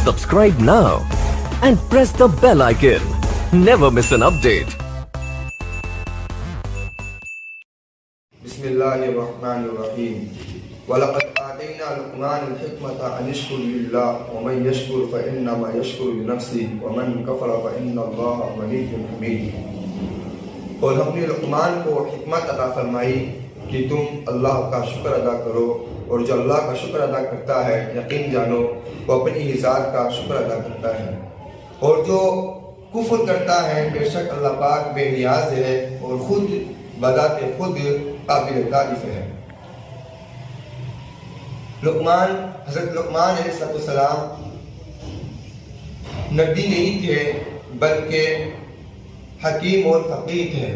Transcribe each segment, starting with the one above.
Subscribe now and press the bell icon. Never miss an update. Bismillahirrahmanirrahim. وَلَقَدْ آتَيْنَا لُقْمَانَ الْحِكْمَةَ أَنِ اشْكُرْ لِلَّهِ وَمَنْ يَشْكُرْ فَإِنَّمَا يَشْكُرُ لِنَفْسِهِ وَمَنْ كَفَرَ فَإِنَّ اللَّهَ غَنِيٌّ حَمِيدٌ. اور ہم نے لقمان کو حکمت عطا فرمائی کہ تم اللہ کا شکر ادا کرو، اور جو اللہ کا شکر ادا کرتا ہے یقین جانو وہ اپنی ہی ذات کا شکر ادا کرتا ہے، اور جو کفر کرتا ہے بے شک اللہ پاک بے نیاز ہے اور خود بذات خود قابل تعریف ہے۔ حضرت لقمان علیہ السلام نبی نہیں تھے بلکہ حکیم اور فقیہ تھے۔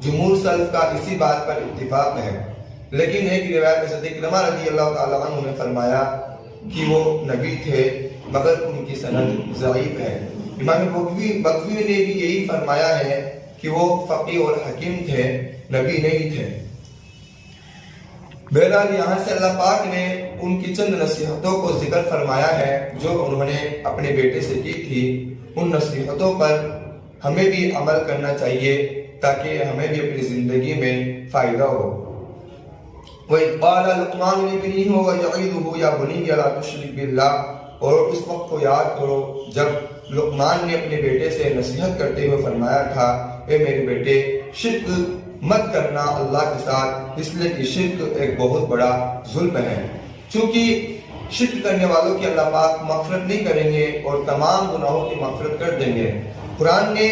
جمہور سلف کا اسی بات پر اتفاق ہے، لیکن ایک روایت میں صدیق اکرم رضی اللہ تعالیٰ عنہ نے فرمایا کہ وہ نبی تھے مگر ان کی سند ضعیف ہے۔ امام بغوی نے بھی یہی فرمایا ہے کہ وہ فقیہ اور حکیم تھے، نبی نہیں تھے۔ بہرحال یہاں سے اللہ پاک نے ان کی چند نصیحتوں کو ذکر فرمایا ہے جو انہوں نے اپنے بیٹے سے کی تھی۔ ان نصیحتوں پر ہمیں بھی عمل کرنا چاہیے تاکہ ہمیں بھی اپنی زندگی میں فائدہ ہو۔ وَإِذْ قَالَ لُقْمَانُ لِابْنِهِ وَيَعِظُهُ يَا بُنِيَّ لَا تُشْرِكْ بِاللَّهِ، اور اس وقت کو یاد کرو جب لقمان نے اپنے بیٹے سے نصیحت کرتے ہوئے فرمایا تھا اے میرے بیٹے شرک مت کرنا اللہ کے ساتھ، اس لیے کہ شرک ایک بہت بڑا ظلم ہے۔ چونکہ شرک کرنے والوں کی اللہ پاک مغفرت نہیں کریں گے اور تمام گناہوں کی مغفرت کر دیں گے۔ قرآن نے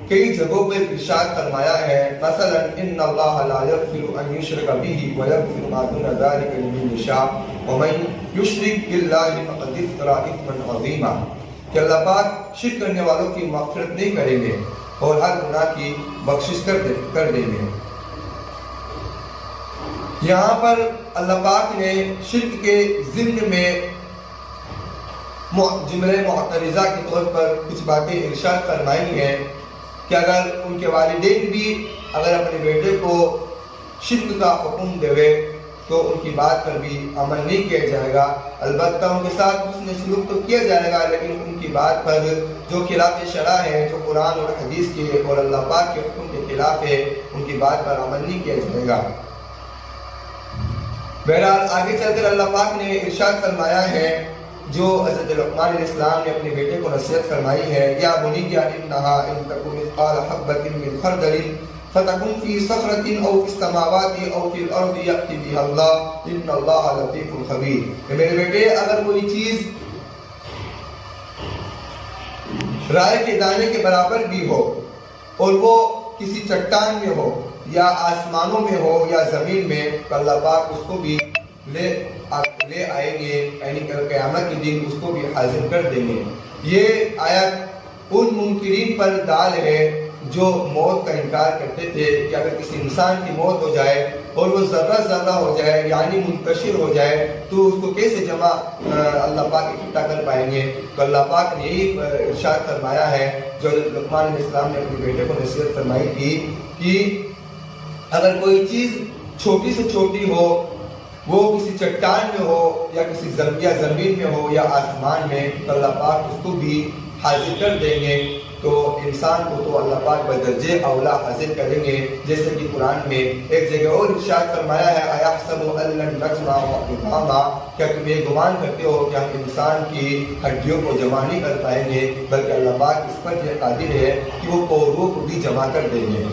کئی جگہوں پر ارشاد فرمایا ہے مثلا ان اللہ لا یغفر ان یشرک بہ ویغفر ما دون ذلک لمن یشاء ومن یشرک باللہ فقد افتری اثما عظیما، کہ اللہ پاک شرک کرنے والوں کی مغفرت نہیں کریں گے اور ہر گناہ کی بخشش کر دیں گے۔ یہاں پر اللہ پاک نے شرک کے ضمن میں جملہ معترضہ کے طور پر کچھ باتیں ارشاد فرمائی ہیں کہ اگر ان کے والدین بھی اگر اپنے بیٹے کو شرک کا حکم دے تو ان کی بات پر بھی عمل نہیں کیا جائے گا، البتہ ان کے ساتھ حسن سلوک تو کیا جائے گا، لیکن ان کی بات پر جو خلاف شرع ہے، جو قرآن اور حدیث کے اور اللہ پاک کے حکم کے خلاف ہے، ان کی بات پر عمل نہیں کیا جائے گا۔ بہرحال آگے چل کر اللہ پاک نے ارشاد فرمایا ہے جو حضرت لقمان علیہ السلام نے اپنے بیٹے کو نصیحت فرمائی ہے یا بنی انہا ان تکن مثقال حبۃ من خردل فتکن فی صخرۃ او فی السماوات او فی الارض یأتی بها اللہ ان اللہ لطیف خبیر، کہ میرے بیٹے اگر کوئی چیز رائے کے دانے کے برابر بھی ہو اور وہ کسی چٹان میں ہو یا آسمانوں میں ہو یا زمین میں، تو اللہ پاک اس کو بھی لے آئیں گے، یعنی قیامت کے دن اس کو بھی حاضر کر دیں گے۔ یہ آیت ان منکرین پر دال ہے جو موت کا انکار کرتے تھے کہ اگر کسی انسان کی موت ہو جائے اور وہ ذرہ ذرہ ہو جائے یعنی منتشر ہو جائے تو اس کو کیسے جمع اللہ پاک اکٹھا کر پائیں گے؟ تو اللہ پاک نے یہی ارشاد فرمایا ہے جو لقمان علیہ السلام نے اپنے بیٹے کو نصیحت فرمائی تھی کہ اگر کوئی چیز چھوٹی سے چھوٹی ہو، وہ کسی چٹان میں ہو یا کسی زمین میں ہو یا آسمان میں، تو اللہ پاک اس کو بھی حاضر کر دیں گے۔ تو انسان کو تو اللہ پاک بدرجہ اولا حاضر کریں گے، جیسے کہ قرآن میں ایک جگہ اور ارشاد فرمایا ہے اَيَحْسَبُ أَن لَّن نَّجْمَعَ عِظَامَهُ، کیا تم یہ گمان کرتے ہو کہ ہم انسان کی ہڈیوں کو جمع نہیں کر پائیں گے، بلکہ اللہ پاک اس پر یہ قادر ہے کہ وہ کوروح کو بھی جمع کر دیں گے۔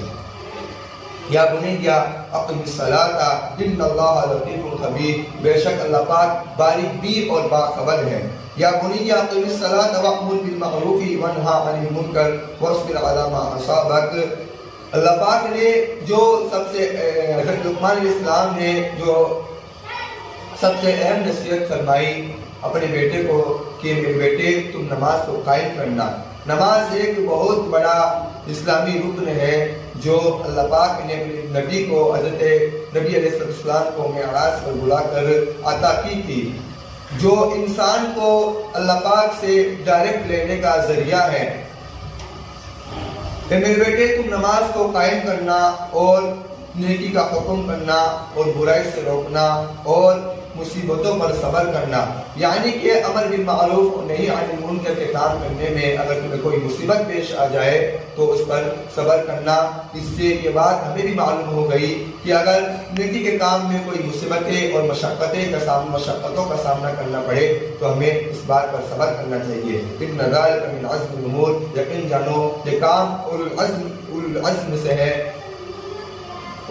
یا بنی اقم الصلاۃ ان اللہ لطیف خبیر، بے شک اللہ پاک باریک بین اور باخبر ہے۔ یا بنی اقم الصلاۃ وامر بالمعروف وانہا عن المنکر واصبر علی ما اصابک، اللہ پاک نے جو سب سے حضرت لقمان علیہ السلام نے جو سب سے اہم نصیحت فرمائی اپنے بیٹے کو کہ میرے بیٹے تم نماز کو قائم کرنا۔ نماز ایک بہت بڑا اسلامی رکن ہے جو اللہ پاک نے نبی کو حضرت نبی علیہ السلام کو معراج پر بلا کر عطا کی تھی، جو انسان کو اللہ پاک سے ڈائریکٹ لینے کا ذریعہ ہے۔ میرے بیٹے تم نماز کو قائم کرنا اور نیکی کا حکم کرنا اور برائی سے روکنا اور مصیبتوں پر صبر کرنا، یعنی کہ امر بالمعروف اور نہی عن المنکر کے کام کرنے میں اگر تمہیں کوئی مصیبت پیش آ جائے تو اس پر صبر کرنا۔ اس سے یہ بات ہمیں بھی معلوم ہو گئی کہ اگر نیکی کے کام میں کوئی مصیبتیں اور مشقتوں کا سامنا کرنا پڑے تو ہمیں اس بات پر صبر کرنا چاہیے۔ ان ذالک من عزم الامور، یقین جانو یہ کام اولو العزم سے ہے۔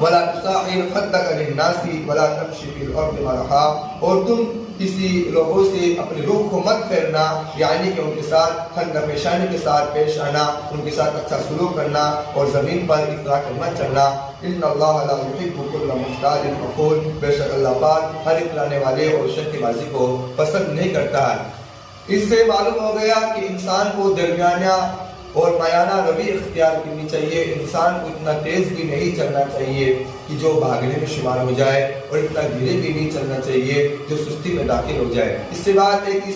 ولا تصاعر خدك للناس ولا تمشي في الارض مرحا، اور تم کسی لوگوں سے اپنے رخ کو مت پھیرنا، یعنی کہ ان کے ساتھ خندہ پیشانی کے ساتھ پیش آنا، ان کے ساتھ اچھا سلوک کرنا اور زمین پر اطلاع کر مت چلنا۔ ان اللہ لا يحب كل مختال فخور، بے شک اللہ پاک ہر اطلاعنے والے اور شرک بازی کو پسند نہیں کرتا ہے۔ اس سے معلوم ہو گیا کہ انسان کو درمیانہ اور مایانہ روی اختیار کرنی چاہیے۔ انسان کو اتنا تیز بھی نہیں چلنا چاہیے کہ جو بھاگنے میں شمار ہو جائے، اور اتنا دھیرے بھی نہیں چلنا چاہیے جو سستی میں داخل ہو جائے۔ اس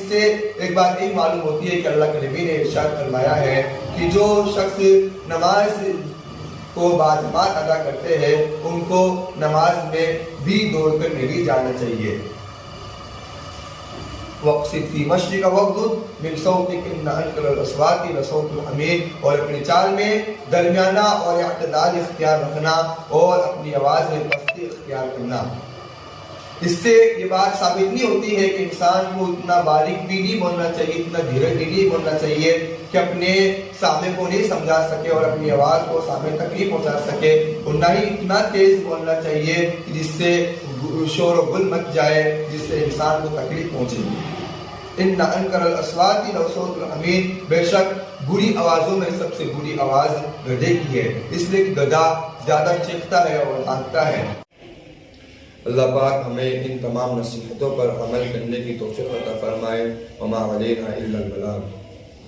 سے ایک بات یہ معلوم ہوتی ہے کہ اللہ کے نبی نے ارشاد فرمایا ہے کہ جو شخص نماز کو باجماعت ادا کرتے ہیں ان کو نماز میں بھی دوڑ کر نہیں جانا چاہیے۔ وقصد فی مشرق واغضض من صوتک ان انکر الاصوات لصوت الحمیر، اور اپنی چال میں درمیانہ اور اعتدال اختیار رکھنا اور اپنی آواز میں پستی اختیار کرنا۔ اس سے یہ بات ثابت نہیں ہوتی ہے کہ انسان کو اتنا باریک بھی نہیں بولنا چاہیے، اتنا دھیرے بھی نہیں بولنا چاہیے کہ اپنے سامنے کو نہیں سمجھا سکے اور اپنی آواز کو سامنے تک نہیں پہنچا سکے، اور نہ ہی اتنا تیز بولنا چاہیے جس سے شور و گل مچ جائے، جس سے انسان کو تکلیف پہنچے۔ ان انکر الاصوات لصوت الحمیر، بے شک بری آوازوں میں سب سے بری آواز گدھے کی ہے، اس لیے کہ گدھا زیادہ چیختا ہے اور ہانکتا ہے۔ اللہ پاک ہمیں ان تمام نصیحتوں پر عمل کرنے کی توفیق عطا فرمائے۔ وما علینا الا البلاغ۔